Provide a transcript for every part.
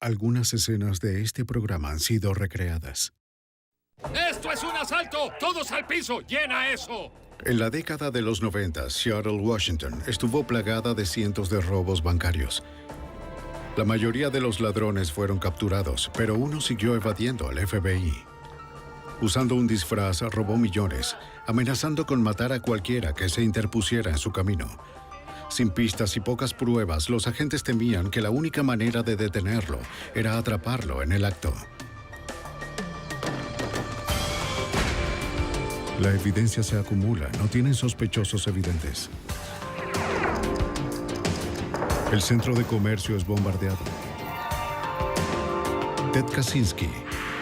Algunas escenas de este programa han sido recreadas. ¡Esto es un asalto! ¡Todos al piso! ¡Llena eso! En la década de los 90, Seattle, Washington, estuvo plagada de cientos de robos bancarios. La mayoría de los ladrones fueron capturados, pero uno siguió evadiendo al FBI. Usando un disfraz, robó millones, amenazando con matar a cualquiera que se interpusiera en su camino. Sin pistas y pocas pruebas, los agentes temían que la única manera de detenerlo era atraparlo en el acto. La evidencia se acumula, no tienen sospechosos evidentes. El centro de comercio es bombardeado. Ted Kaczynski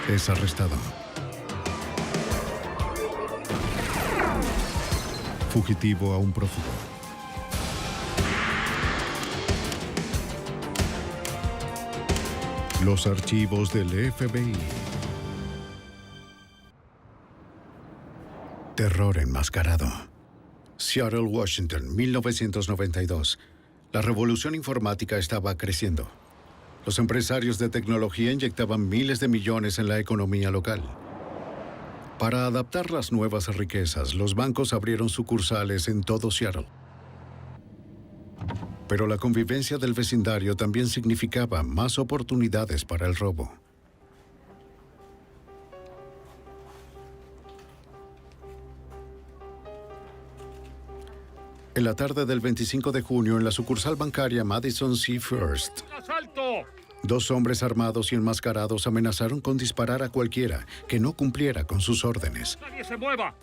es arrestado. Fugitivo a un prófugo. Los archivos del FBI. Terror enmascarado. Seattle, Washington, 1992. La revolución informática estaba creciendo. Los empresarios de tecnología inyectaban miles de millones en la economía local. Para adaptar las nuevas riquezas, los bancos abrieron sucursales en todo Seattle. Pero la convivencia del vecindario también significaba más oportunidades para el robo. En la tarde del 25 de junio, en la sucursal bancaria Madison C. First, ¡Asalto! dos hombres armados y enmascarados amenazaron con disparar a cualquiera que no cumpliera con sus órdenes. ¡Nadie se mueva!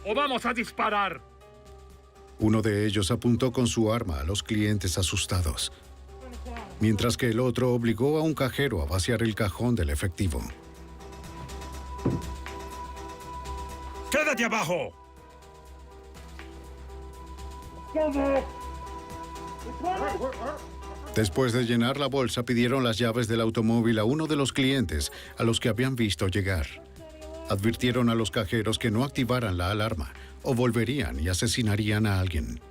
¡O vamos a disparar! Uno de ellos apuntó con su arma a los clientes asustados, mientras que el otro obligó a un cajero a vaciar el cajón del efectivo. ¡Quédate abajo! Después de llenar la bolsa, pidieron las llaves del automóvil a uno de los clientes a los que habían visto llegar. Advirtieron a los cajeros que no activaran la alarma o volverían y asesinarían a alguien.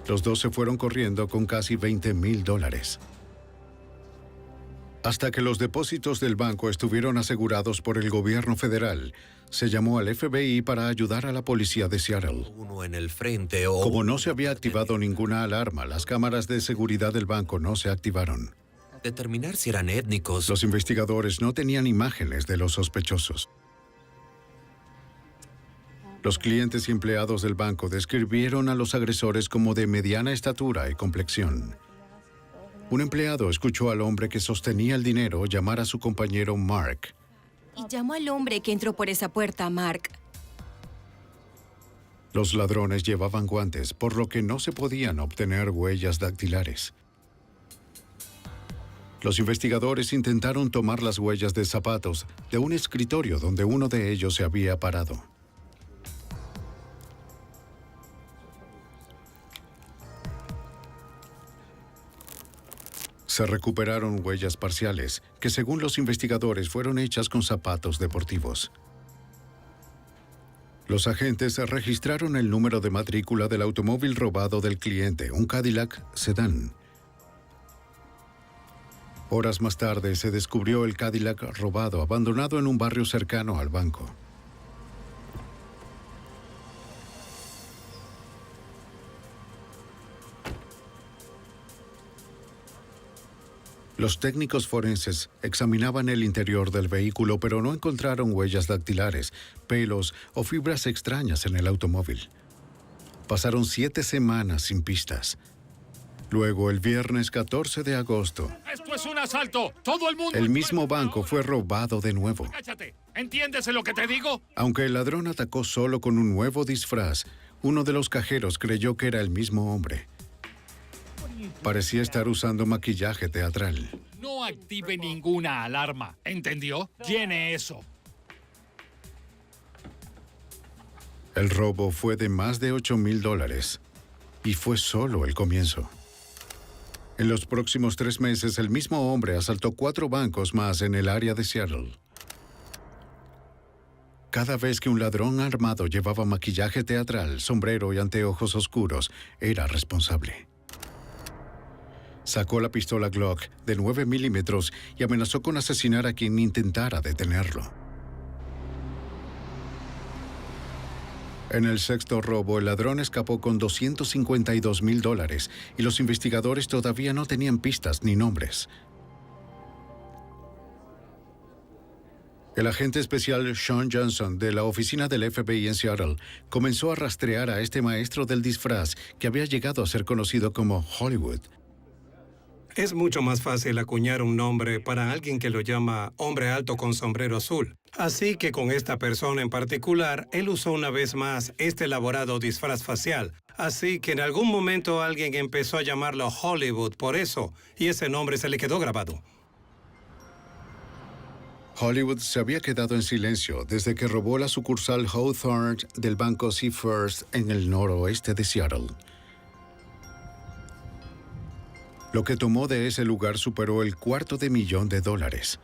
Los dos se fueron corriendo con casi $20,000. Hasta que los depósitos del banco estuvieron asegurados por el gobierno federal, se llamó al FBI para ayudar a la policía de Seattle. Uno en el frente o... Como no se había activado ninguna alarma, las cámaras de seguridad del banco no se activaron. Determinar si eran étnicos. Los investigadores no tenían imágenes de los sospechosos. Los clientes y empleados del banco describieron a los agresores como de mediana estatura y complexión. Un empleado escuchó al hombre que sostenía el dinero llamar a su compañero Mark. Y llamó al hombre que entró por esa puerta, Mark. Los ladrones llevaban guantes, por lo que no se podían obtener huellas dactilares. Los investigadores intentaron tomar las huellas de zapatos de un escritorio donde uno de ellos se había parado. Se recuperaron huellas parciales, que según los investigadores fueron hechas con zapatos deportivos. Los agentes registraron el número de matrícula del automóvil robado del cliente, un Cadillac sedán. Horas más tarde se descubrió el Cadillac robado, abandonado en un barrio cercano al banco. Los técnicos forenses examinaban el interior del vehículo, pero no encontraron huellas dactilares, pelos o fibras extrañas en el automóvil. Pasaron 7 semanas sin pistas. Luego, el viernes 14 de agosto, ¡Esto es un asalto! ¡Todo el mundo! el mismo banco fue robado de nuevo. ¡Cállate! ¿Entiendes lo que te digo? Aunque el ladrón atacó solo con un nuevo disfraz, uno de los cajeros creyó que era el mismo hombre. Parecía estar usando maquillaje teatral. No active ninguna alarma. ¿Entendió? Llene eso. El robo fue de más de $8,000 y fue solo el comienzo. En los próximos 3 meses, el mismo hombre asaltó 4 bancos más en el área de Seattle. Cada vez que un ladrón armado llevaba maquillaje teatral, sombrero y anteojos oscuros, era responsable. Sacó la pistola Glock de 9 milímetros y amenazó con asesinar a quien intentara detenerlo. En el sexto robo, el ladrón escapó con $252,000 y los investigadores todavía no tenían pistas ni nombres. El agente especial Sean Johnson de la oficina del FBI en Seattle comenzó a rastrear a este maestro del disfraz que había llegado a ser conocido como Hollywood. Es mucho más fácil acuñar un nombre para alguien que lo llama hombre alto con sombrero azul. Así que con esta persona en particular, él usó una vez más este elaborado disfraz facial. Así que en algún momento alguien empezó a llamarlo Hollywood por eso, y ese nombre se le quedó grabado. Hollywood se había quedado en silencio desde que robó la sucursal Hawthorne del banco Seafirst en el noroeste de Seattle. Lo que tomó de ese lugar superó el $250,000.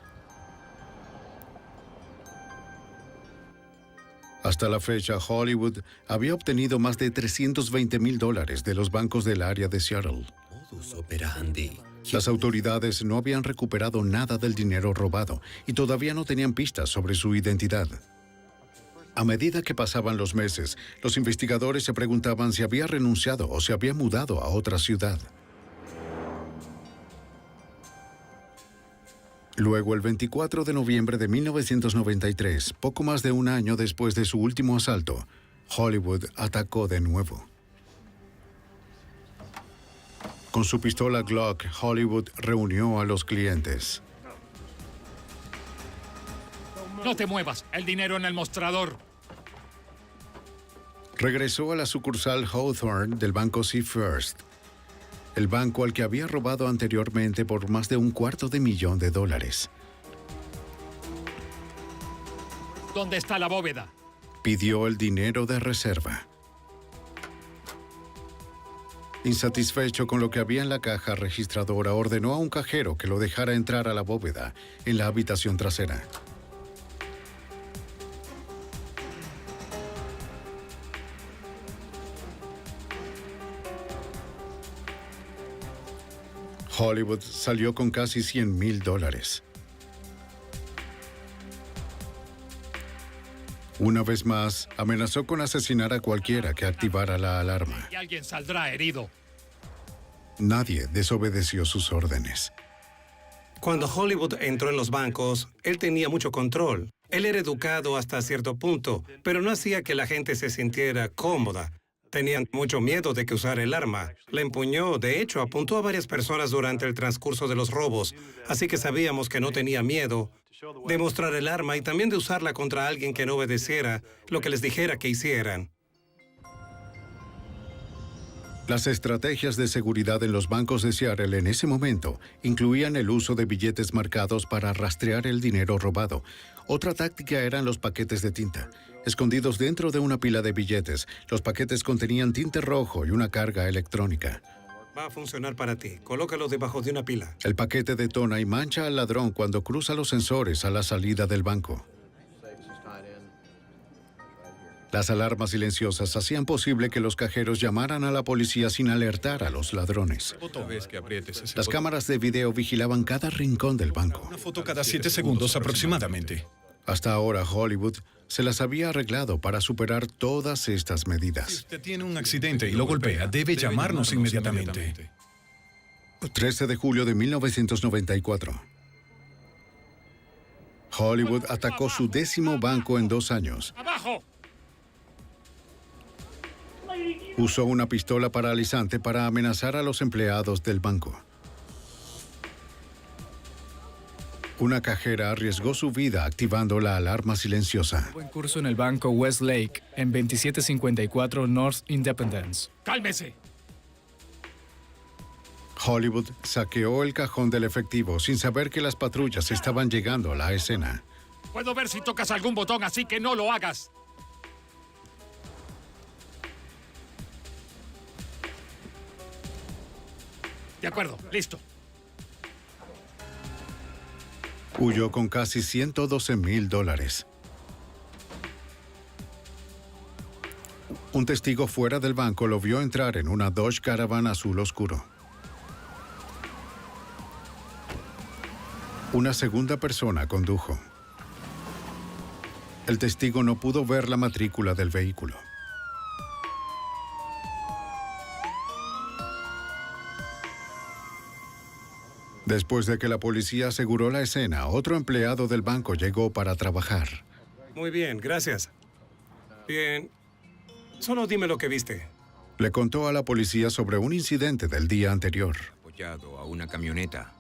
Hasta la fecha, Hollywood había obtenido más de $320,000 de los bancos del área de Seattle. Modus operandi. Las autoridades no habían recuperado nada del dinero robado y todavía no tenían pistas sobre su identidad. A medida que pasaban los meses, los investigadores se preguntaban si había renunciado o se había mudado a otra ciudad. Luego, el 24 de noviembre de 1993, poco más de un año después de su último asalto, Hollywood atacó de nuevo. Con su pistola Glock, Hollywood reunió a los clientes. No te muevas. El dinero en el mostrador. Regresó a la sucursal Hawthorne del banco Seafirst, el banco al que había robado anteriormente por más de $250,000. ¿Dónde está la bóveda? Pidió el dinero de reserva. Insatisfecho con lo que había en la caja registradora, ordenó a un cajero que lo dejara entrar a la bóveda en la habitación trasera. Hollywood salió con casi $100,000. Una vez más, amenazó con asesinar a cualquiera que activara la alarma. Y alguien saldrá herido. Nadie desobedeció sus órdenes. Cuando Hollywood entró en los bancos, él tenía mucho control. Él era educado hasta cierto punto, pero no hacía que la gente se sintiera cómoda. Tenían mucho miedo de que usara el arma. La empuñó, de hecho, apuntó a varias personas durante el transcurso de los robos, así que sabíamos que no tenía miedo de mostrar el arma y también de usarla contra alguien que no obedeciera lo que les dijera que hicieran. Las estrategias de seguridad en los bancos de Seattle en ese momento incluían el uso de billetes marcados para rastrear el dinero robado. Otra táctica eran los paquetes de tinta. Escondidos dentro de una pila de billetes, los paquetes contenían tinte rojo y una carga electrónica. Va a funcionar para ti. Colócalo debajo de una pila. El paquete detona y mancha al ladrón cuando cruza los sensores a la salida del banco. Las alarmas silenciosas hacían posible que los cajeros llamaran a la policía sin alertar a los ladrones. Las cámaras de video vigilaban cada rincón del banco. Una foto cada 7 segundos aproximadamente. Hasta ahora, Hollywood se las había arreglado para superar todas estas Si medidas. usted tiene un accidente y lo golpea, debe llamarnos inmediatamente. 13 de julio de 1994. Hollywood atacó su 10º banco en 2 años. ¡Abajo! Usó una pistola paralizante para amenazar a los empleados del banco. Una cajera arriesgó su vida activando la alarma silenciosa. Buen curso en el banco Westlake en 2754 North Independence. ¡Cálmese! Hollywood saqueó el cajón del efectivo sin saber que las patrullas estaban llegando a la escena. Puedo ver si tocas algún botón, así que no lo hagas. De acuerdo, listo. Huyó con casi $112,000. Un testigo fuera del banco lo vio entrar en una Dodge Caravan azul oscuro. Una segunda persona condujo. El testigo no pudo ver la matrícula del vehículo. Después de que la policía aseguró la escena, otro empleado del banco llegó para trabajar. Muy bien, gracias. Bien. Solo dime lo que viste. Le contó a la policía sobre un incidente del día anterior. Apoyado a una camioneta.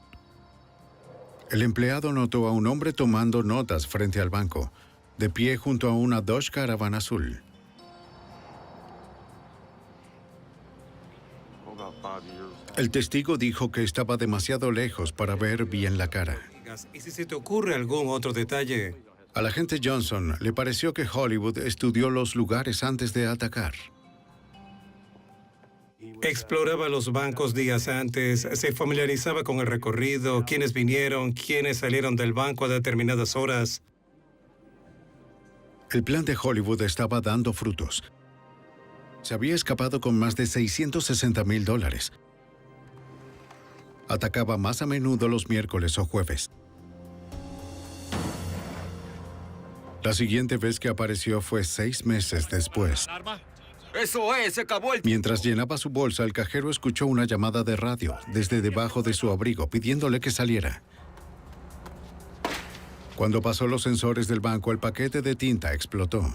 El empleado notó a un hombre tomando notas frente al banco, de pie junto a una Dodge Caravan azul. El testigo dijo que estaba demasiado lejos para ver bien la cara. ¿Y si se te ocurre algún otro detalle? Al agente Johnson le pareció que Hollywood estudió los lugares antes de atacar. Exploraba los bancos días antes, se familiarizaba con el recorrido, quiénes vinieron, quiénes salieron del banco a determinadas horas. El plan de Hollywood estaba dando frutos. Se había escapado con más de $660,000. Atacaba más a menudo los miércoles o jueves. La siguiente vez que apareció fue 6 meses después. ¡Eso es! ¡Se acabó el... Mientras llenaba su bolsa, el cajero escuchó una llamada de radio desde debajo de su abrigo pidiéndole que saliera. Cuando pasó los sensores del banco, el paquete de tinta explotó.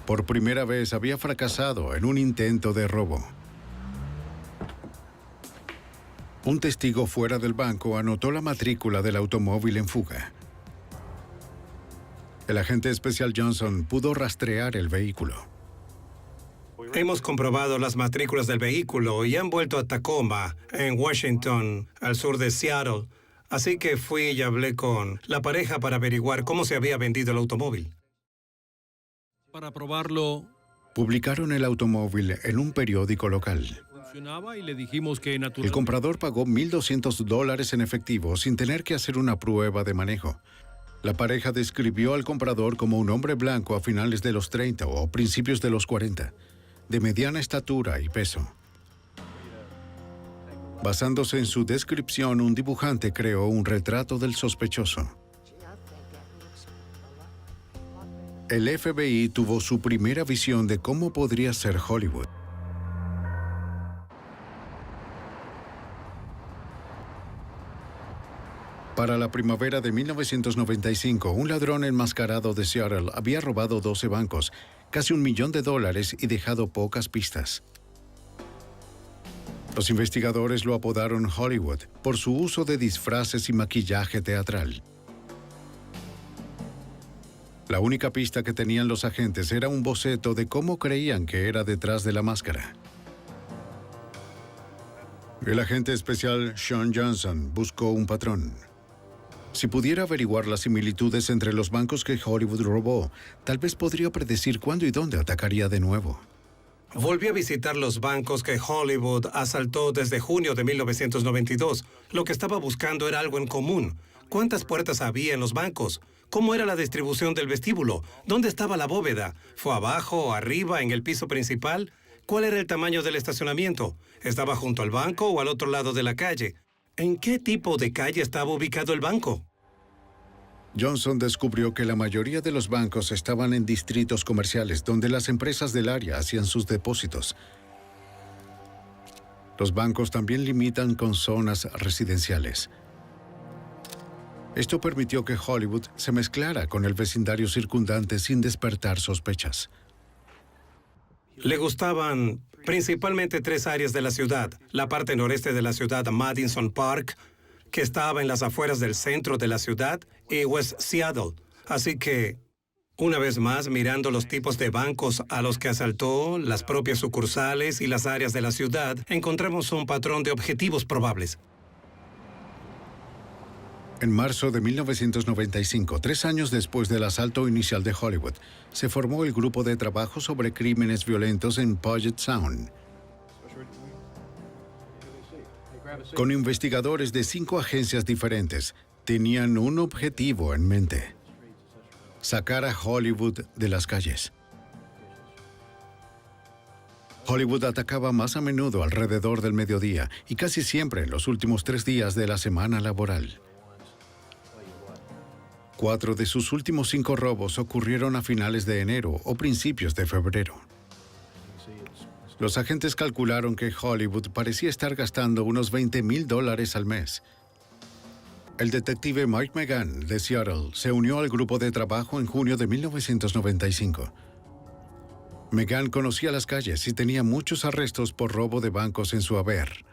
Por primera vez había fracasado en un intento de robo. Un testigo fuera del banco anotó la matrícula del automóvil en fuga. El agente especial Johnson pudo rastrear el vehículo. Hemos comprobado las matrículas del vehículo y han vuelto a Tacoma, en Washington, al sur de Seattle. Así que fui y hablé con la pareja para averiguar cómo se había vendido el automóvil. Para probarlo, Publicaron el automóvil en un periódico local. funcionaba y le dijimos que El naturalmente... comprador pagó $1,200 en efectivo sin tener que hacer una prueba de manejo. La pareja describió al comprador como un hombre blanco a finales de los 30 o principios de los 40, de mediana estatura y peso. Basándose en su descripción, un dibujante creó un retrato del sospechoso. El FBI tuvo su primera visión de cómo podría ser Hollywood. Para la primavera de 1995, un ladrón enmascarado de Seattle había robado 12 bancos, casi $1 millón y dejado pocas pistas. Los investigadores lo apodaron Hollywood por su uso de disfraces y maquillaje teatral. La única pista que tenían los agentes era un boceto de cómo creían que era detrás de la máscara. El agente especial Sean Johnson buscó un patrón. Si pudiera averiguar las similitudes entre los bancos que Hollywood robó, tal vez podría predecir cuándo y dónde atacaría de nuevo. Volví a visitar los bancos que Hollywood asaltó desde junio de 1992. Lo que estaba buscando era algo en común. ¿Cuántas puertas había en los bancos? ¿Cómo era la distribución del vestíbulo? ¿Dónde estaba la bóveda? ¿Fue abajo, arriba, en el piso principal? ¿Cuál era el tamaño del estacionamiento? ¿Estaba junto al banco o al otro lado de la calle? ¿En qué tipo de calle estaba ubicado el banco? Johnson descubrió que la mayoría de los bancos estaban en distritos comerciales donde las empresas del área hacían sus depósitos. Los bancos también limitan con zonas residenciales. Esto permitió que Hollywood se mezclara con el vecindario circundante sin despertar sospechas. Le gustaban principalmente 3 áreas de la ciudad. La parte noreste de la ciudad, Madison Park, que estaba en las afueras del centro de la ciudad, y West Seattle. Así que, una vez más, mirando los tipos de bancos a los que asaltó, las propias sucursales y las áreas de la ciudad, encontramos un patrón de objetivos probables. En marzo de 1995, 3 años después del asalto inicial de Hollywood, se formó el Grupo de Trabajo sobre Crímenes Violentos en Puget Sound, con investigadores de 5 agencias diferentes. Tenían un objetivo en mente: sacar a Hollywood de las calles. Hollywood atacaba más a menudo alrededor del mediodía y casi siempre en los últimos 3 días de la semana laboral. 4 de sus últimos 5 robos ocurrieron a finales de enero o principios de febrero. Los agentes calcularon que Hollywood parecía estar gastando unos $20,000 al mes. El detective Mike McGann, de Seattle, se unió al grupo de trabajo en junio de 1995. McGann conocía las calles y tenía muchos arrestos por robo de bancos en su haber.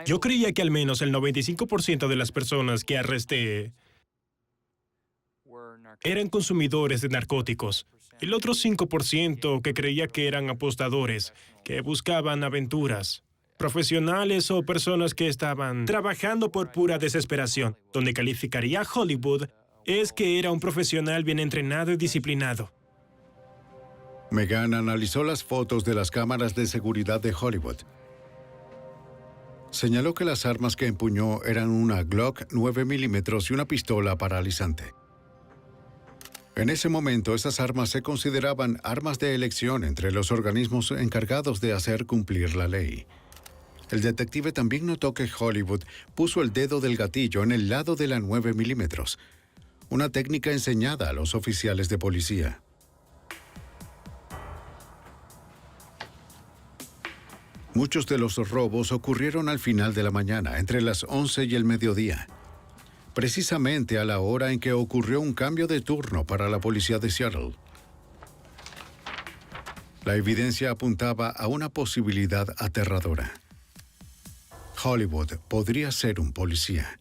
Yo creía que al menos el 95% de las personas que arresté eran consumidores de narcóticos. El otro 5% que creía que eran apostadores, que buscaban aventuras, profesionales o personas que estaban trabajando por pura desesperación. Donde calificaría a Hollywood es que era un profesional bien entrenado y disciplinado. McGann analizó las fotos de las cámaras de seguridad de Hollywood. Señaló que las armas que empuñó eran una Glock 9 milímetros y una pistola paralizante. En ese momento, esas armas se consideraban armas de elección entre los organismos encargados de hacer cumplir la ley. El detective también notó que Hollywood puso el dedo del gatillo en el lado de la 9 milímetros, una técnica enseñada a los oficiales de policía. Muchos de los robos ocurrieron al final de la mañana, entre las 11 y el mediodía, precisamente a la hora en que ocurrió un cambio de turno para la policía de Seattle. La evidencia apuntaba a una posibilidad aterradora. Hollywood podría ser un policía.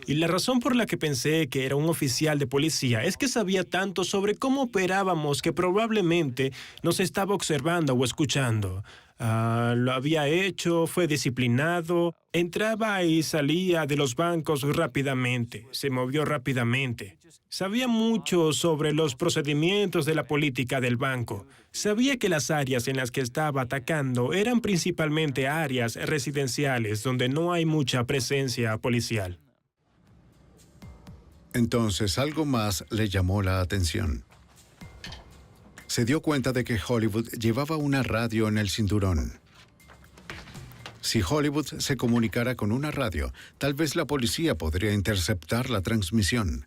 Y la razón por la que pensé que era un oficial de policía es que sabía tanto sobre cómo operábamos que probablemente nos estaba observando o escuchando. Lo había hecho, fue disciplinado, entraba y salía de los bancos rápidamente, se movió rápidamente. Sabía mucho sobre los procedimientos de la política del banco. Sabía que las áreas en las que estaba atacando eran principalmente áreas residenciales donde no hay mucha presencia policial. Entonces, algo más le llamó la atención. Se dio cuenta de que Hollywood llevaba una radio en el cinturón. Si Hollywood se comunicara con una radio, tal vez la policía podría interceptar la transmisión.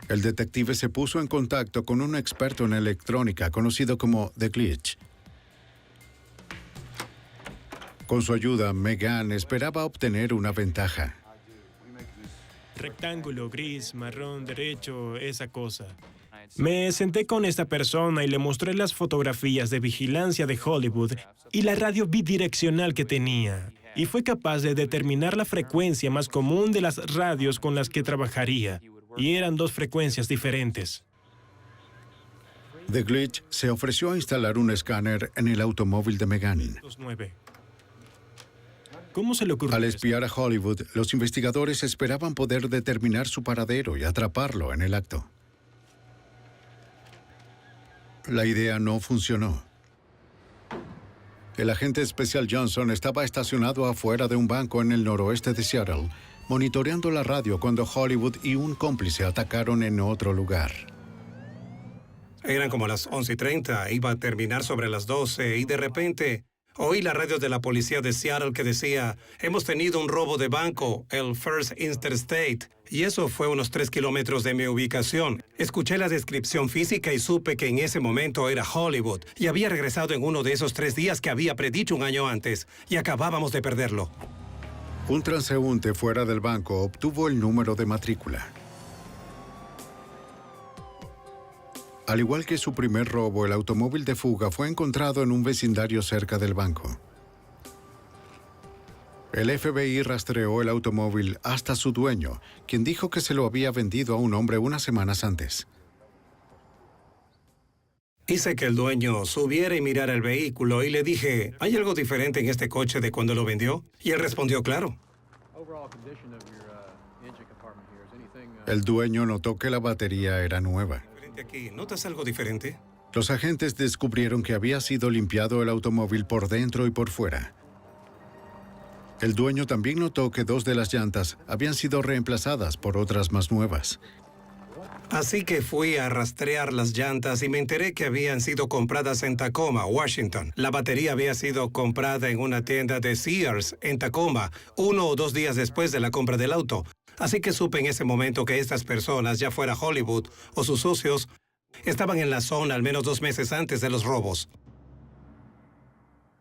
El detective se puso en contacto con un experto en electrónica conocido como The Glitch. Con su ayuda, McGann esperaba obtener una ventaja. Rectángulo, gris, marrón, derecho, esa cosa. Me senté con esta persona y le mostré las fotografías de vigilancia de Hollywood y la radio bidireccional que tenía. Y fue capaz de determinar la frecuencia más común de las radios con las que trabajaría. Y eran 2 frecuencias diferentes. The Glitch se ofreció a instalar un escáner en el automóvil de McGann. 29. ¿Cómo se le ocurrió Al eso? espiar a Hollywood, los investigadores esperaban poder determinar su paradero y atraparlo en el acto. La idea no funcionó. El agente especial Johnson estaba estacionado afuera de un banco en el noroeste de Seattle, monitoreando la radio cuando Hollywood y un cómplice atacaron en otro lugar. Eran como las 11:30, iba a terminar sobre las 12 y de repente oí la radio de la policía de Seattle que decía: hemos tenido un robo de banco, el First Interstate. Y eso fue unos 3 kilómetros de mi ubicación. Escuché la descripción física y supe que en ese momento era Hollywood. Y había regresado en uno de esos 3 días que había predicho un año antes. Y acabábamos de perderlo. Un transeúnte fuera del banco obtuvo el número de matrícula. Al igual que su primer robo, el automóvil de fuga fue encontrado en un vecindario cerca del banco. El FBI rastreó el automóvil hasta su dueño, quien dijo que se lo había vendido a un hombre unas semanas antes. Hice que el dueño subiera y mirara el vehículo y le dije: ¿hay algo diferente en este coche de cuando lo vendió? Y él respondió: claro. El dueño notó que la batería era nueva. Aquí, ¿notas algo diferente? Los agentes descubrieron que había sido limpiado el automóvil por dentro y por fuera. El dueño también notó que 2 de las llantas habían sido reemplazadas por otras más nuevas. Así que fui a rastrear las llantas y me enteré que habían sido compradas en Tacoma, Washington. La batería había sido comprada en una tienda de Sears en Tacoma, 1 o 2 días después de la compra del auto. Así que supe en ese momento que estas personas, ya fuera Hollywood o sus socios, estaban en la zona al menos 2 meses antes de los robos.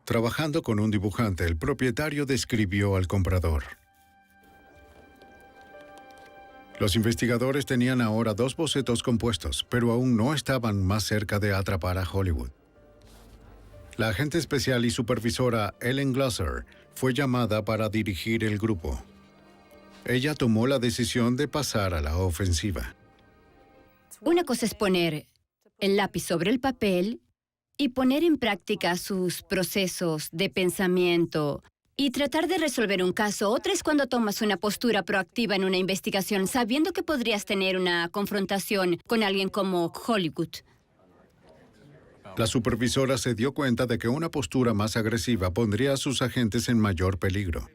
Trabajando con un dibujante, el propietario describió al comprador. Los investigadores tenían ahora 2 bocetos compuestos, pero aún no estaban más cerca de atrapar a Hollywood. La agente especial y supervisora Ellen Glasser fue llamada para dirigir el grupo. Ella tomó la decisión de pasar a la ofensiva. Una cosa es poner el lápiz sobre el papel y poner en práctica sus procesos de pensamiento y tratar de resolver un caso. Otra es cuando tomas una postura proactiva en una investigación, sabiendo que podrías tener una confrontación con alguien como Hollywood. La supervisora se dio cuenta de que una postura más agresiva pondría a sus agentes en mayor peligro.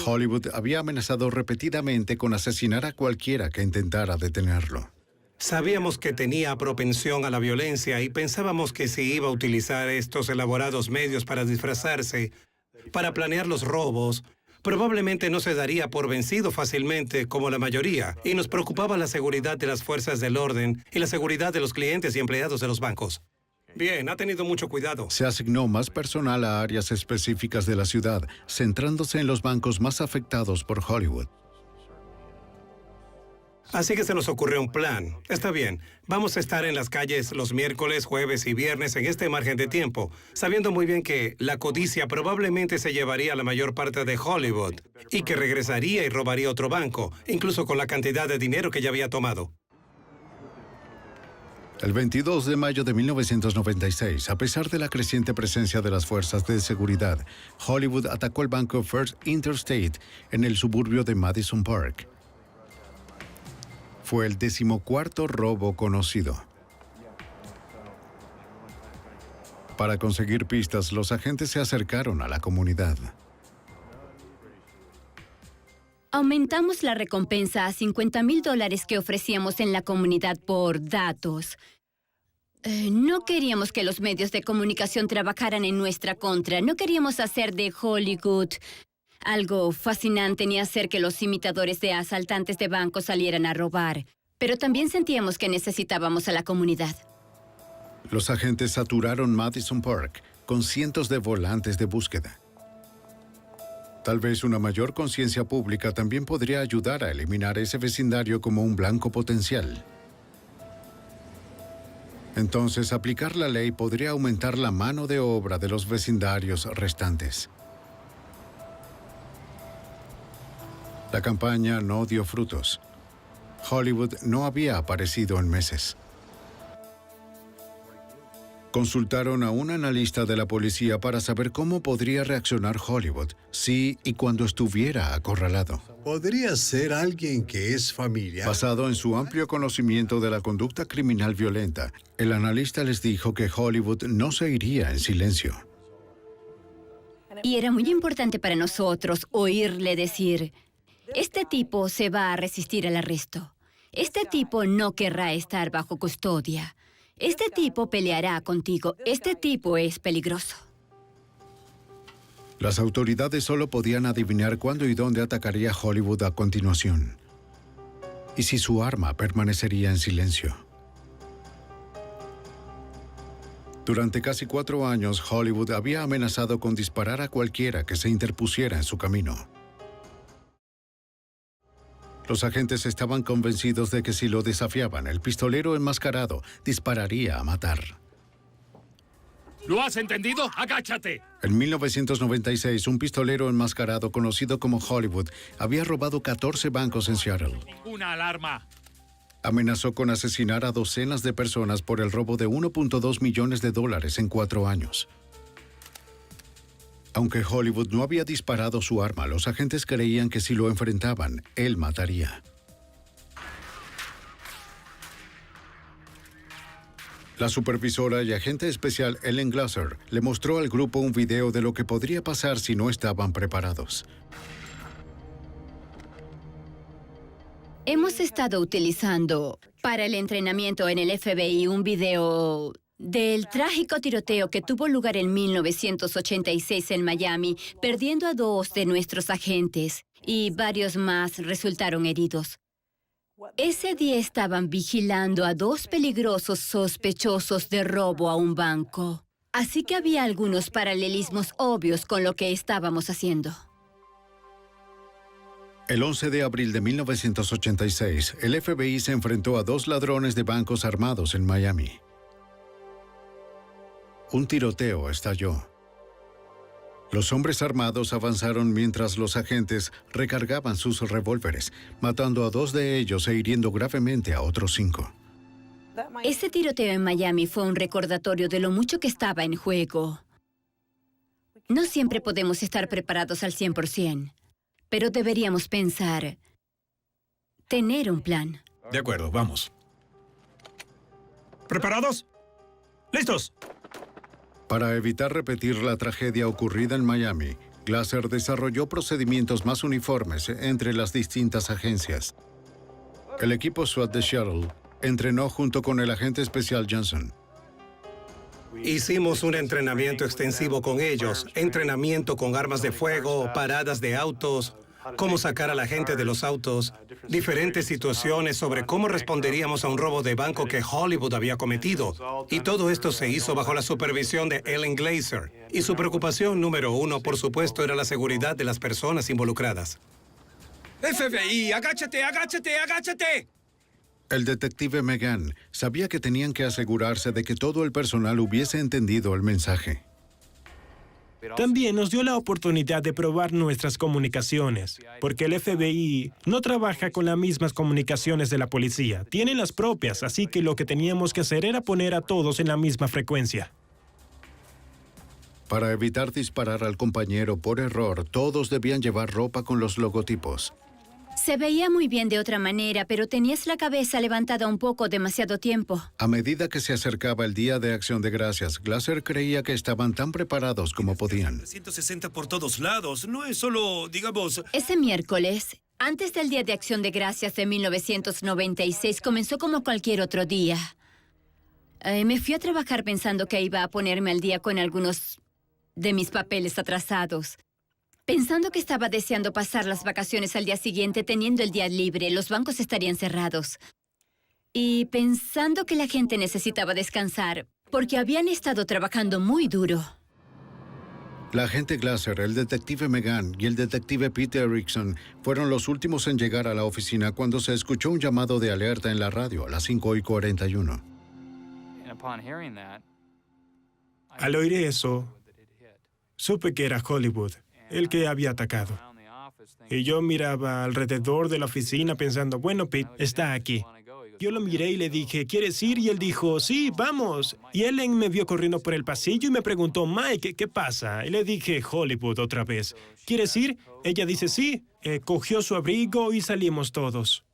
Hollywood había amenazado repetidamente con asesinar a cualquiera que intentara detenerlo. Sabíamos que tenía propensión a la violencia y pensábamos que si iba a utilizar estos elaborados medios para disfrazarse, para planear los robos, probablemente no se daría por vencido fácilmente como la mayoría, y nos preocupaba la seguridad de las fuerzas del orden y la seguridad de los clientes y empleados de los bancos. Bien, ha tenido mucho cuidado. Se asignó más personal a áreas específicas de la ciudad, centrándose en los bancos más afectados por Hollywood. Así que se nos ocurrió un plan. Está bien, vamos a estar en las calles los miércoles, jueves y viernes en este margen de tiempo, sabiendo muy bien que la codicia probablemente se llevaría la mayor parte de Hollywood y que regresaría y robaría otro banco, incluso con la cantidad de dinero que ya había tomado. El 22 de mayo de 1996, a pesar de la creciente presencia de las fuerzas de seguridad, Hollywood atacó el banco First Interstate en el suburbio de Madison Park. Fue el 14º robo conocido. Para conseguir pistas, los agentes se acercaron a la comunidad. Aumentamos la recompensa a $50,000 que ofrecíamos en la comunidad por datos. No queríamos que los medios de comunicación trabajaran en nuestra contra. No queríamos hacer de Hollywood algo fascinante ni hacer que los imitadores de asaltantes de bancos salieran a robar. Pero también sentíamos que necesitábamos a la comunidad. Los agentes saturaron Madison Park con cientos de volantes de búsqueda. Tal vez una mayor conciencia pública también podría ayudar a eliminar ese vecindario como un blanco potencial. Entonces, aplicar la ley podría aumentar la mano de obra de los vecindarios restantes. La campaña no dio frutos. Hollywood no había aparecido en meses. Consultaron a un analista de la policía para saber cómo podría reaccionar Hollywood si y cuando estuviera acorralado. Podría ser alguien que es familiar. Basado en su amplio conocimiento de la conducta criminal violenta, el analista les dijo que Hollywood no se iría en silencio. Y era muy importante para nosotros oírle decir: este tipo se va a resistir al arresto. Este tipo no querrá estar bajo custodia. Este tipo peleará contigo. Este tipo es peligroso. Las autoridades solo podían adivinar cuándo y dónde atacaría Hollywood a continuación. Y si su arma permanecería en silencio. Durante casi 4 años, Hollywood había amenazado con disparar a cualquiera que se interpusiera en su camino. Los agentes estaban convencidos de que si lo desafiaban, el pistolero enmascarado dispararía a matar. ¿Lo has entendido? ¡Agáchate! En 1996, un pistolero enmascarado conocido como Hollywood había robado 14 bancos en Seattle. ¡Una alarma! Amenazó con asesinar a docenas de personas por el robo de $1.2 millones en 4 años. Aunque Hollywood no había disparado su arma, los agentes creían que si lo enfrentaban, él mataría. La supervisora y agente especial Ellen Glasser le mostró al grupo un video de lo que podría pasar si no estaban preparados. Hemos estado utilizando para el entrenamiento en el FBI un video del trágico tiroteo que tuvo lugar en 1986 en Miami, perdiendo a 2 de nuestros agentes y varios más resultaron heridos. Ese día estaban vigilando a 2 peligrosos sospechosos de robo a un banco. Así que había algunos paralelismos obvios con lo que estábamos haciendo. El 11 de abril de 1986, el FBI se enfrentó a 2 ladrones de bancos armados en Miami. Un tiroteo estalló. Los hombres armados avanzaron mientras los agentes recargaban sus revólveres, matando a 2 de ellos e hiriendo gravemente a otros 5. Ese tiroteo en Miami fue un recordatorio de lo mucho que estaba en juego. No siempre podemos estar preparados al 100%, pero deberíamos pensar, tener un plan. De acuerdo, vamos. ¿Preparados? ¡Listos! Para evitar repetir la tragedia ocurrida en Miami, Glasser desarrolló procedimientos más uniformes entre las distintas agencias. El equipo SWAT de Seattle entrenó junto con el agente especial Johnson. Hicimos un entrenamiento extensivo con ellos, entrenamiento con armas de fuego, paradas de autos, cómo sacar a la gente de los autos, diferentes situaciones sobre cómo responderíamos a un robo de banco que Hollywood había cometido. Y todo esto se hizo bajo la supervisión de Ellen Glazer. Y su preocupación número 1, por supuesto, era la seguridad de las personas involucradas. FBI, agáchate, agáchate, agáchate. El detective Megan sabía que tenían que asegurarse de que todo el personal hubiese entendido el mensaje. También nos dio la oportunidad de probar nuestras comunicaciones, porque el FBI no trabaja con las mismas comunicaciones de la policía, tienen las propias, así que lo que teníamos que hacer era poner a todos en la misma frecuencia. Para evitar disparar al compañero por error, todos debían llevar ropa con los logotipos. Se veía muy bien de otra manera, pero tenías la cabeza levantada un poco demasiado tiempo. A medida que se acercaba el Día de Acción de Gracias, Glasser creía que estaban tan preparados como podían. 160 por todos lados, no es solo, digamos... Ese miércoles, antes del Día de Acción de Gracias de 1996, comenzó como cualquier otro día. Me fui a trabajar pensando que iba a ponerme al día con algunos de mis papeles atrasados. Pensando que estaba deseando pasar las vacaciones al día siguiente, teniendo el día libre, los bancos estarían cerrados. Y pensando que la gente necesitaba descansar, porque habían estado trabajando muy duro. La agente Glasser, el detective Megan y el detective Peter Erickson fueron los últimos en llegar a la oficina cuando se escuchó un llamado de alerta en la radio a las 5:41. Al oír eso, supe que era Hollywood el que había atacado. Y yo miraba alrededor de la oficina pensando, bueno, Pete, está aquí. Yo lo miré y le dije, ¿quieres ir? Y él dijo, sí, vamos. Y Ellen me vio corriendo por el pasillo y me preguntó, Mike, ¿qué pasa? Y le dije, Hollywood otra vez. ¿Quieres ir? Ella dice, sí. Cogió su abrigo y salimos todos.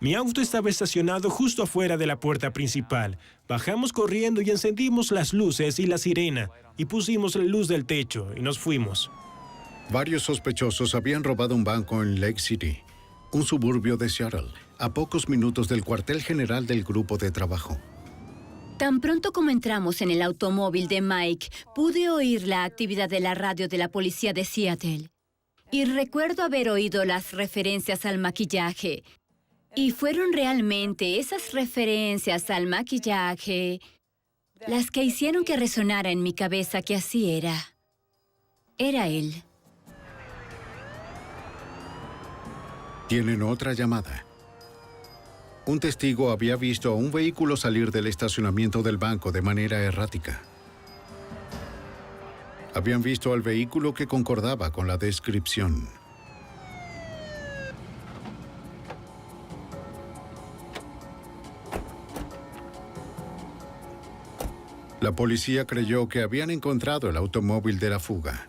Mi auto estaba estacionado justo afuera de la puerta principal. Bajamos corriendo y encendimos las luces y la sirena. Y pusimos la luz del techo y nos fuimos. Varios sospechosos habían robado un banco en Lake City, un suburbio de Seattle, a pocos minutos del cuartel general del grupo de trabajo. Tan pronto como entramos en el automóvil de Mike, pude oír la actividad de la radio de la policía de Seattle. Y recuerdo haber oído las referencias al maquillaje. Y fueron realmente esas referencias al maquillaje las que hicieron que resonara en mi cabeza que así era. Era él. Tienen otra llamada. Un testigo había visto a un vehículo salir del estacionamiento del banco de manera errática. Habían visto al vehículo que concordaba con la descripción. La policía creyó que habían encontrado el automóvil de la fuga.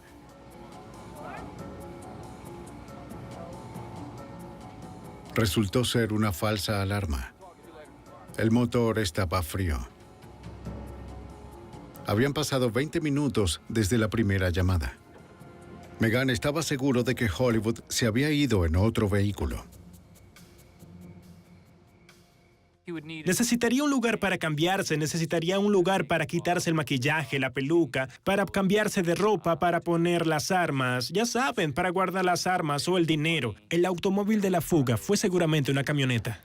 Resultó ser una falsa alarma. El motor estaba frío. Habían pasado 20 minutos desde la primera llamada. Megan estaba seguro de que Hollywood se había ido en otro vehículo. Necesitaría un lugar para cambiarse, necesitaría un lugar para quitarse el maquillaje, la peluca, para cambiarse de ropa, para poner las armas, ya saben, para guardar las armas o el dinero. El automóvil de la fuga fue seguramente una camioneta.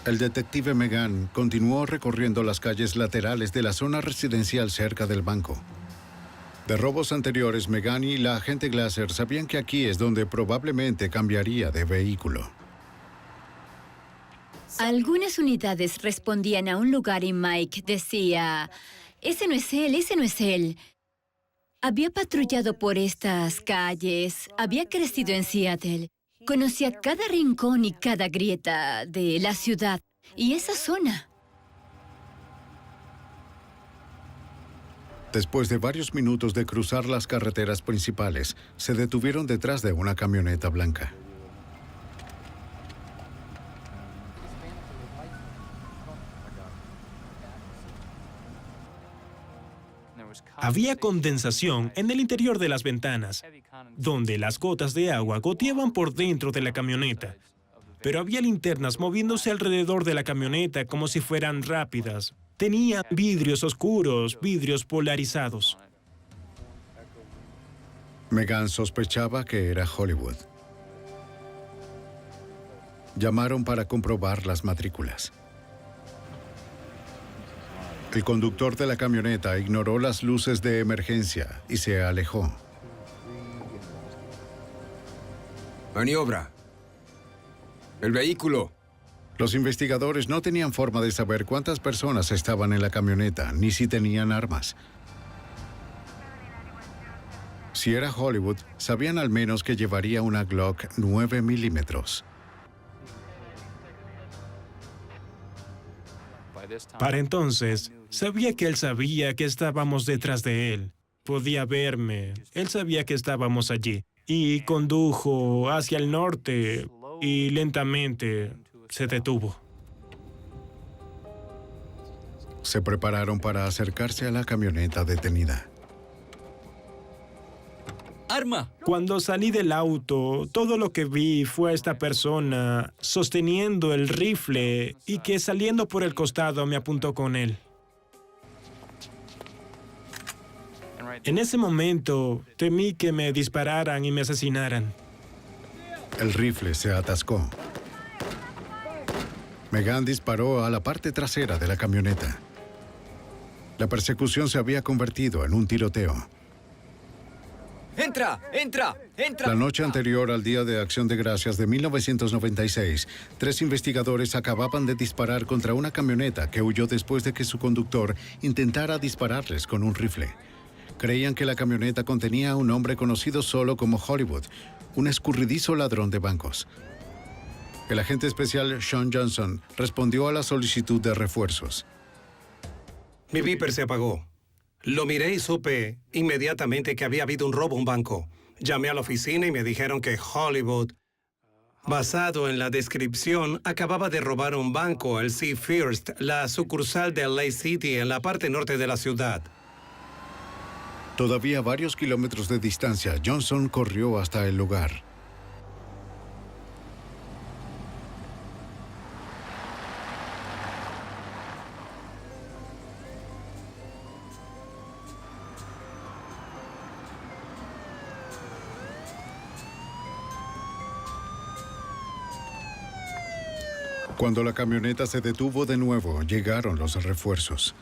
El detective Megan continuó recorriendo las calles laterales de la zona residencial cerca del banco. De robos anteriores, Megan y la agente Glasser sabían que aquí es donde probablemente cambiaría de vehículo. Algunas unidades respondían a un lugar y Mike decía, ese no es él, ese no es él. Había patrullado por estas calles, había crecido en Seattle, conocía cada rincón y cada grieta de la ciudad y esa zona. Después de varios minutos de cruzar las carreteras principales, se detuvieron detrás de una camioneta blanca. Había condensación en el interior de las ventanas, donde las gotas de agua goteaban por dentro de la camioneta. Pero había linternas moviéndose alrededor de la camioneta como si fueran rápidas. Tenía vidrios oscuros, vidrios polarizados. Megan sospechaba que era Hollywood. Llamaron para comprobar las matrículas. El conductor de la camioneta ignoró las luces de emergencia y se alejó. Maniobra. El vehículo. Los investigadores no tenían forma de saber cuántas personas estaban en la camioneta, ni si tenían armas. Si era Hollywood, sabían al menos que llevaría una Glock 9 milímetros. Para entonces, sabía que él sabía que estábamos detrás de él. Podía verme. Él sabía que estábamos allí. Y condujo hacia el norte y lentamente se detuvo. Se prepararon para acercarse a la camioneta detenida. ¡Arma! Cuando salí del auto, todo lo que vi fue a esta persona sosteniendo el rifle y que saliendo por el costado me apuntó con él. En ese momento, temí que me dispararan y me asesinaran. El rifle se atascó. Megan disparó a la parte trasera de la camioneta. La persecución se había convertido en un tiroteo. ¡Entra! ¡Entra! ¡Entra! La noche anterior al Día de Acción de Gracias de 1996, 3 investigadores acababan de disparar contra una camioneta que huyó después de que su conductor intentara dispararles con un rifle. Creían que la camioneta contenía a un hombre conocido solo como Hollywood, un escurridizo ladrón de bancos. El agente especial Sean Johnson respondió a la solicitud de refuerzos. Mi Viper se apagó. Lo miré y supe inmediatamente que había habido un robo a un banco. Llamé a la oficina y me dijeron que Hollywood, basado en la descripción, acababa de robar un banco, el Sea First, la sucursal de Lake City en la parte norte de la ciudad. Todavía a varios kilómetros de distancia, Johnson corrió hasta el lugar. Cuando la camioneta se detuvo de nuevo, llegaron los refuerzos.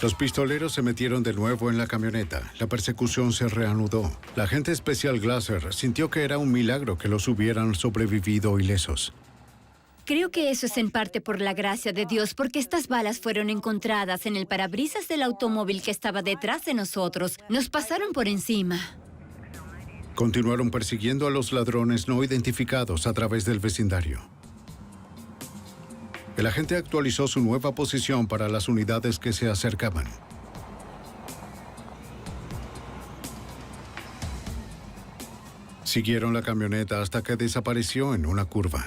Los pistoleros se metieron de nuevo en la camioneta. La persecución se reanudó. La agente especial Glasser sintió que era un milagro que los hubieran sobrevivido ilesos. Creo que eso es en parte por la gracia de Dios, porque estas balas fueron encontradas en el parabrisas del automóvil que estaba detrás de nosotros. Nos pasaron por encima. Continuaron persiguiendo a los ladrones no identificados a través del vecindario. El agente actualizó su nueva posición para las unidades que se acercaban. Siguieron la camioneta hasta que desapareció en una curva.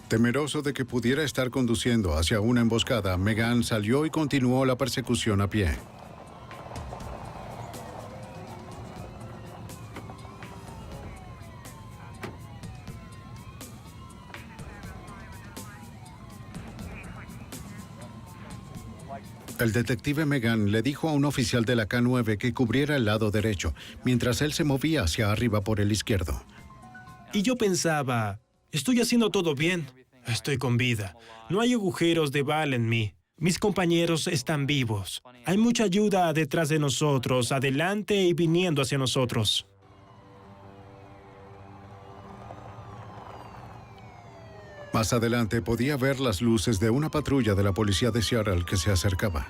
Temeroso de que pudiera estar conduciendo hacia una emboscada, Megan salió y continuó la persecución a pie. El detective Megan le dijo a un oficial de la K9 que cubriera el lado derecho, mientras él se movía hacia arriba por el izquierdo. Y yo pensaba, estoy haciendo todo bien. Estoy con vida. No hay agujeros de bala en mí. Mis compañeros están vivos. Hay mucha ayuda detrás de nosotros, adelante y viniendo hacia nosotros. Más adelante podía ver las luces de una patrulla de la policía de Seattle que se acercaba.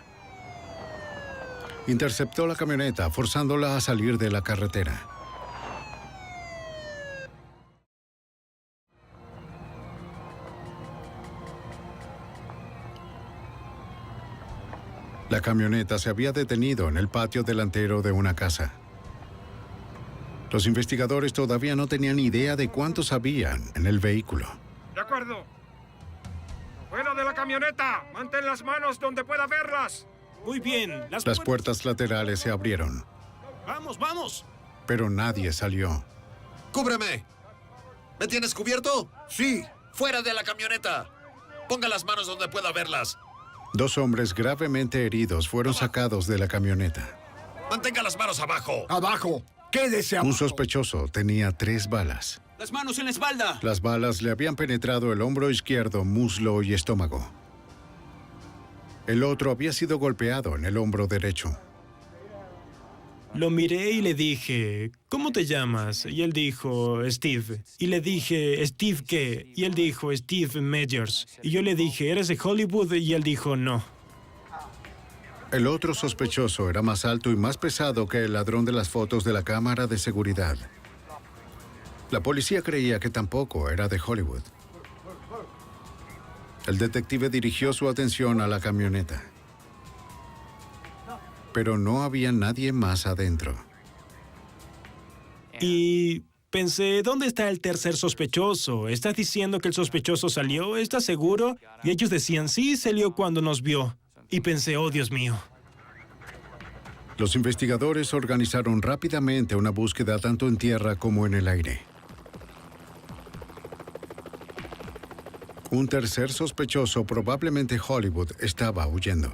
Interceptó la camioneta, forzándola a salir de la carretera. La camioneta se había detenido en el patio delantero de una casa. Los investigadores todavía no tenían idea de cuántos habían en el vehículo. De acuerdo. ¡Fuera de la camioneta! ¡Mantén las manos donde pueda verlas! Muy bien. Las puertas laterales se abrieron. ¡Vamos, vamos! Pero nadie salió. ¡Cúbreme! ¿Me tienes cubierto? Sí. ¡Fuera de la camioneta! Ponga las manos donde pueda verlas. 2 hombres gravemente heridos fueron sacados de la camioneta. ¡Mantenga las manos abajo! ¡Abajo! ¡Quédese abajo! Un sospechoso tenía 3 balas. ¡Las manos en la espalda! Las balas le habían penetrado el hombro izquierdo, muslo y estómago. El otro había sido golpeado en el hombro derecho. Lo miré y le dije, ¿cómo te llamas? Y él dijo, Steve. Y le dije, ¿Steve qué? Y él dijo, Steve Majors. Y yo le dije, ¿eres de Hollywood? Y él dijo, no. El otro sospechoso era más alto y más pesado que el ladrón de las fotos de la cámara de seguridad. La policía creía que tampoco era de Hollywood. El detective dirigió su atención a la camioneta. Pero no había nadie más adentro. Y pensé, ¿dónde está el tercer sospechoso? ¿Estás diciendo que el sospechoso salió? ¿Estás seguro? Y ellos decían, sí, salió cuando nos vio. Y pensé, oh, Dios mío. Los investigadores organizaron rápidamente una búsqueda tanto en tierra como en el aire. Un tercer sospechoso, probablemente Hollywood, estaba huyendo.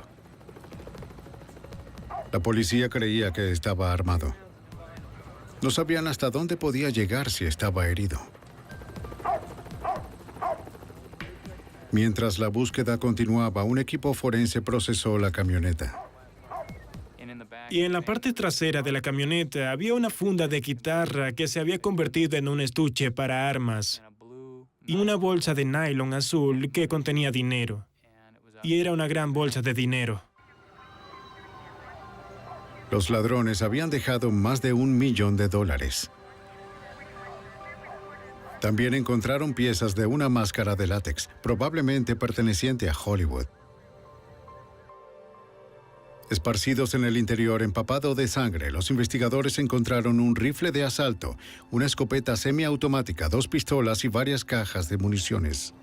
La policía creía que estaba armado. No sabían hasta dónde podía llegar si estaba herido. Mientras la búsqueda continuaba, un equipo forense procesó la camioneta. Y en la parte trasera de la camioneta había una funda de guitarra que se había convertido en un estuche para armas y una bolsa de nylon azul que contenía dinero. Y era una gran bolsa de dinero. Los ladrones habían dejado más de $1 millón. También encontraron piezas de una máscara de látex, probablemente perteneciente a Hollywood. Esparcidos en el interior empapado de sangre, los investigadores encontraron un rifle de asalto, una escopeta semiautomática, 2 pistolas y varias cajas de municiones.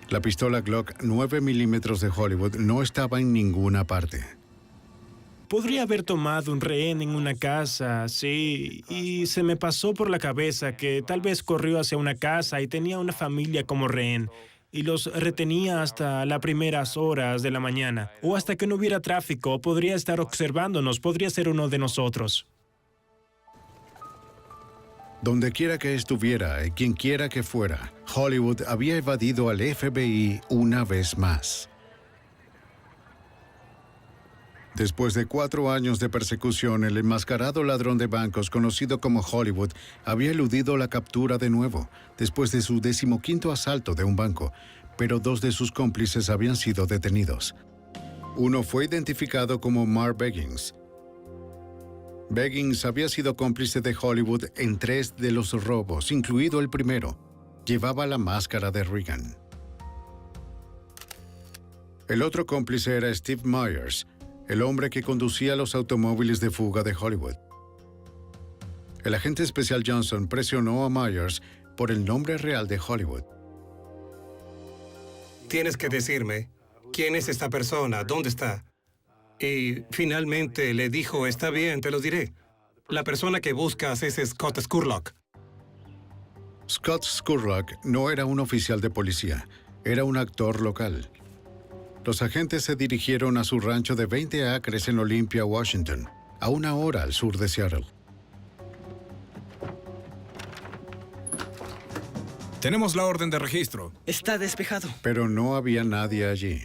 La pistola Glock 9 milímetros de Hollywood no estaba en ninguna parte. Podría haber tomado un rehén en una casa, sí, y se me pasó por la cabeza que tal vez corrió hacia una casa y tenía una familia como rehén, y los retenía hasta las primeras horas de la mañana, o hasta que no hubiera tráfico. Podría estar observándonos, podría ser uno de nosotros. Donde quiera que estuviera y quien quiera que fuera, Hollywood había evadido al FBI una vez más. Después de 4 años de persecución, el enmascarado ladrón de bancos conocido como Hollywood había eludido la captura de nuevo, después de su 15º asalto de un banco, pero 2 de sus cómplices habían sido detenidos. Uno fue identificado como Mark Beggins. Beggins había sido cómplice de Hollywood en 3 de los robos, incluido el primero. Llevaba la máscara de Reagan. El otro cómplice era Steve Myers, el hombre que conducía los automóviles de fuga de Hollywood. El agente especial Johnson presionó a Myers por el nombre real de Hollywood. Tienes que decirme quién es esta persona, dónde está. Y finalmente le dijo, está bien, te lo diré. La persona que buscas es Scott Scurlock. Scott Scurlock no era un oficial de policía, era un actor local. Los agentes se dirigieron a su rancho de 20 acres en Olympia, Washington, a 1 hora al sur de Seattle. Tenemos la orden de registro. Está despejado. Pero no había nadie allí.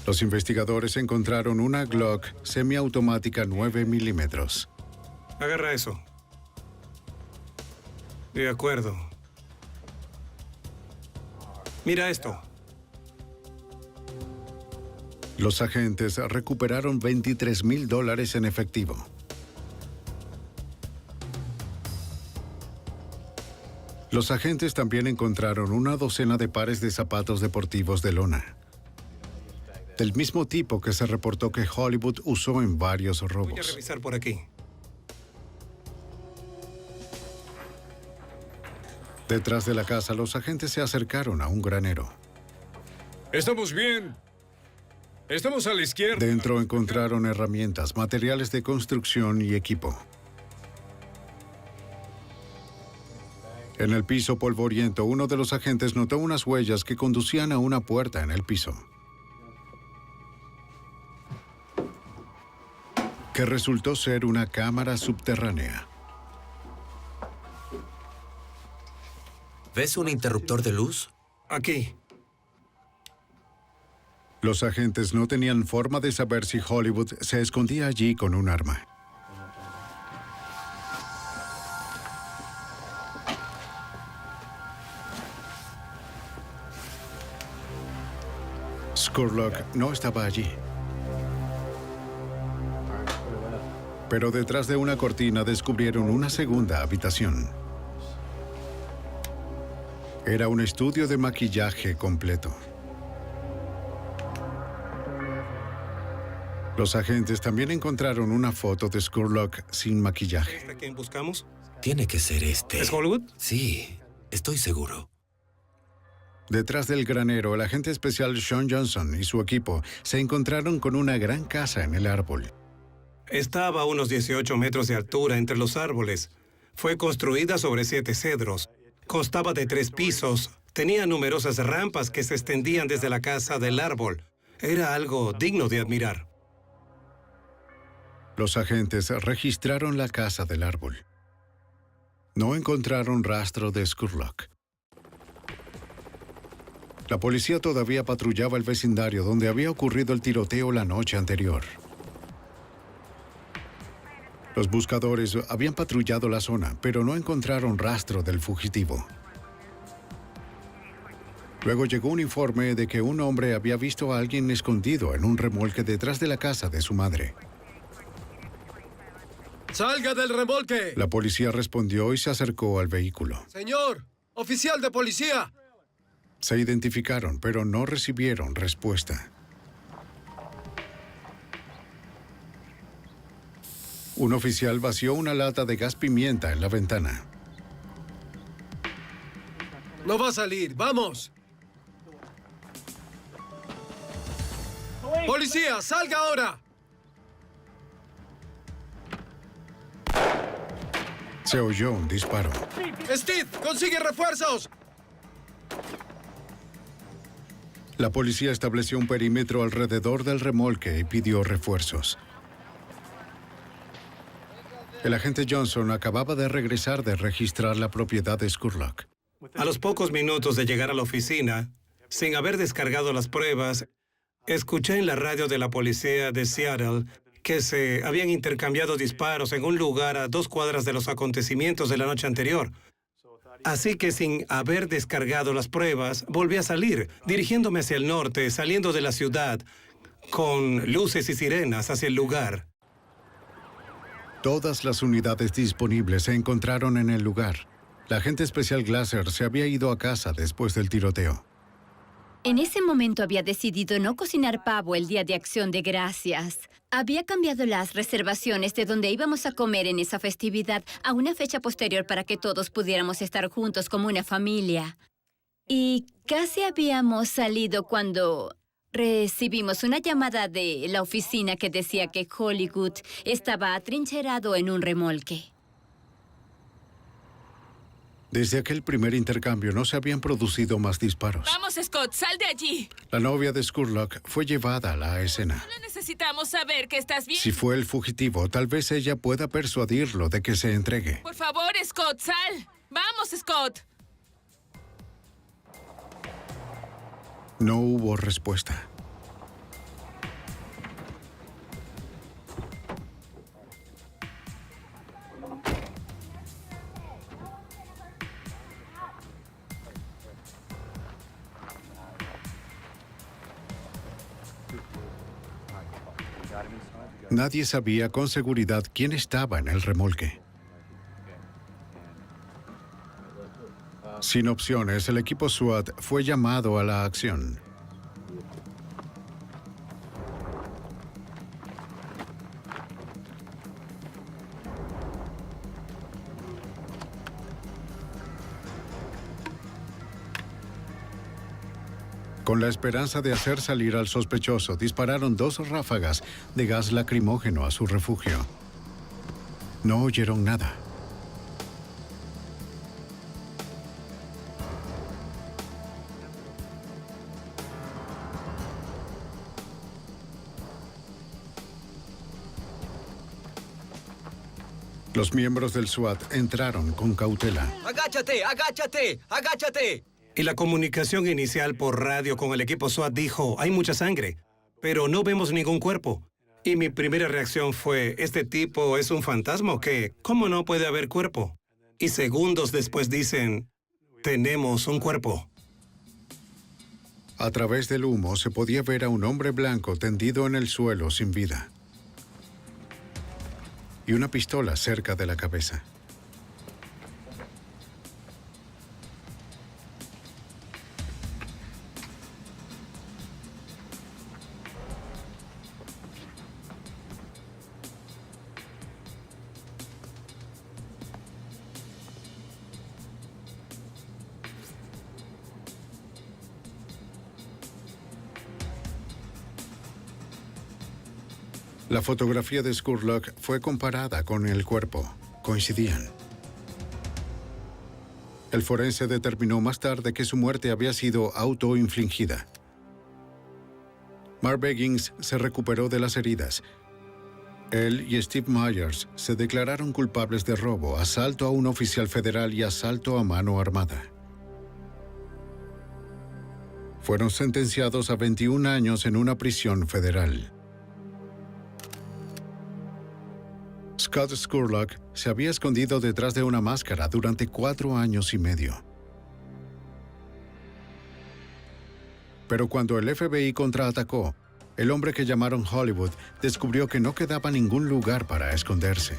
Los investigadores encontraron una Glock semiautomática 9 milímetros. Agarra eso. De acuerdo. Mira esto. Los agentes recuperaron $23,000 en efectivo. Los agentes también encontraron una docena de pares de zapatos deportivos de lona, del mismo tipo que se reportó que Hollywood usó en varios Voy a robos. revisar por aquí. Detrás de la casa, los agentes se acercaron a un granero. Estamos bien. Estamos a la izquierda. Dentro encontraron herramientas, materiales de construcción y equipo. En el piso polvoriento, uno de los agentes notó unas huellas que conducían a una puerta en el piso, que resultó ser una cámara subterránea. ¿Ves un interruptor de luz? Aquí. Los agentes no tenían forma de saber si Hollywood se escondía allí con un arma. Scurlock no estaba allí. Pero detrás de una cortina descubrieron una segunda habitación. Era un estudio de maquillaje completo. Los agentes también encontraron una foto de Scurlock sin maquillaje. ¿Es a quién buscamos? Tiene que ser este. ¿Es Hollywood? Sí, estoy seguro. Detrás del granero, el agente especial Sean Johnson y su equipo se encontraron con una gran casa en el árbol. Estaba a unos 18 metros de altura entre los árboles. Fue construida sobre 7 cedros. Constaba de 3 pisos. Tenía numerosas rampas que se extendían desde la casa del árbol. Era algo digno de admirar. Los agentes registraron la casa del árbol. No encontraron rastro de Scurlock. La policía todavía patrullaba el vecindario donde había ocurrido el tiroteo la noche anterior. Los buscadores habían patrullado la zona, pero no encontraron rastro del fugitivo. Luego llegó un informe de que un hombre había visto a alguien escondido en un remolque detrás de la casa de su madre. ¡Salga del remolque! La policía respondió y se acercó al vehículo. ¡Señor! ¡Oficial de policía! Se identificaron, pero no recibieron respuesta. Un oficial vació una lata de gas pimienta en la ventana. No va a salir. ¡Vamos! ¡Policía, salga ahora! Se oyó un disparo. ¡Steve, consigue refuerzos! La policía estableció un perímetro alrededor del remolque y pidió refuerzos. El agente Johnson acababa de regresar de registrar la propiedad de Scurlock. A los pocos minutos de llegar a la oficina, sin haber descargado las pruebas, escuché en la radio de la policía de Seattle que se habían intercambiado disparos en un lugar a 2 cuadras de los acontecimientos de la noche anterior. Así que sin haber descargado las pruebas, volví a salir, dirigiéndome hacia el norte, saliendo de la ciudad, con luces y sirenas hacia el lugar. Todas las unidades disponibles se encontraron en el lugar. La agente especial Glasser se había ido a casa después del tiroteo. En ese momento había decidido no cocinar pavo el Día de Acción de Gracias. Había cambiado las reservaciones de donde íbamos a comer en esa festividad a una fecha posterior para que todos pudiéramos estar juntos como una familia. Y casi habíamos salido cuando recibimos una llamada de la oficina que decía que Hollywood estaba atrincherado en un remolque. Desde aquel primer intercambio no se habían producido más disparos. Vamos, Scott, sal de allí. La novia de Scurlock fue llevada a la escena. Solo necesitamos saber que estás bien. Si fue el fugitivo, tal vez ella pueda persuadirlo de que se entregue. Por favor, Scott, sal. Vamos, Scott. No hubo respuesta. Nadie sabía con seguridad quién estaba en el remolque. Sin opciones, el equipo SWAT fue llamado a la acción. Con la esperanza de hacer salir al sospechoso, dispararon 2 ráfagas de gas lacrimógeno a su refugio. No oyeron nada. Los miembros del SWAT entraron con cautela. ¡Agáchate! ¡Agáchate! ¡Agáchate! Y la comunicación inicial por radio con el equipo SWAT dijo, hay mucha sangre, pero no vemos ningún cuerpo. Y mi primera reacción fue, ¿este tipo es un fantasma o qué? ¿Cómo no puede haber cuerpo? Y segundos después dicen, tenemos un cuerpo. A través del humo se podía ver a un hombre blanco tendido en el suelo sin vida. Y una pistola cerca de la cabeza. La fotografía de Scurlock fue comparada con el cuerpo. Coincidían. El forense determinó más tarde que su muerte había sido autoinfligida. Mark Beggins se recuperó de las heridas. Él y Steve Myers se declararon culpables de robo, asalto a un oficial federal y asalto a mano armada. Fueron sentenciados a 21 años en una prisión federal. Scott Scurlock se había escondido detrás de una máscara durante 4 años y medio. Pero cuando el FBI contraatacó, el hombre que llamaron Hollywood descubrió que no quedaba ningún lugar para esconderse.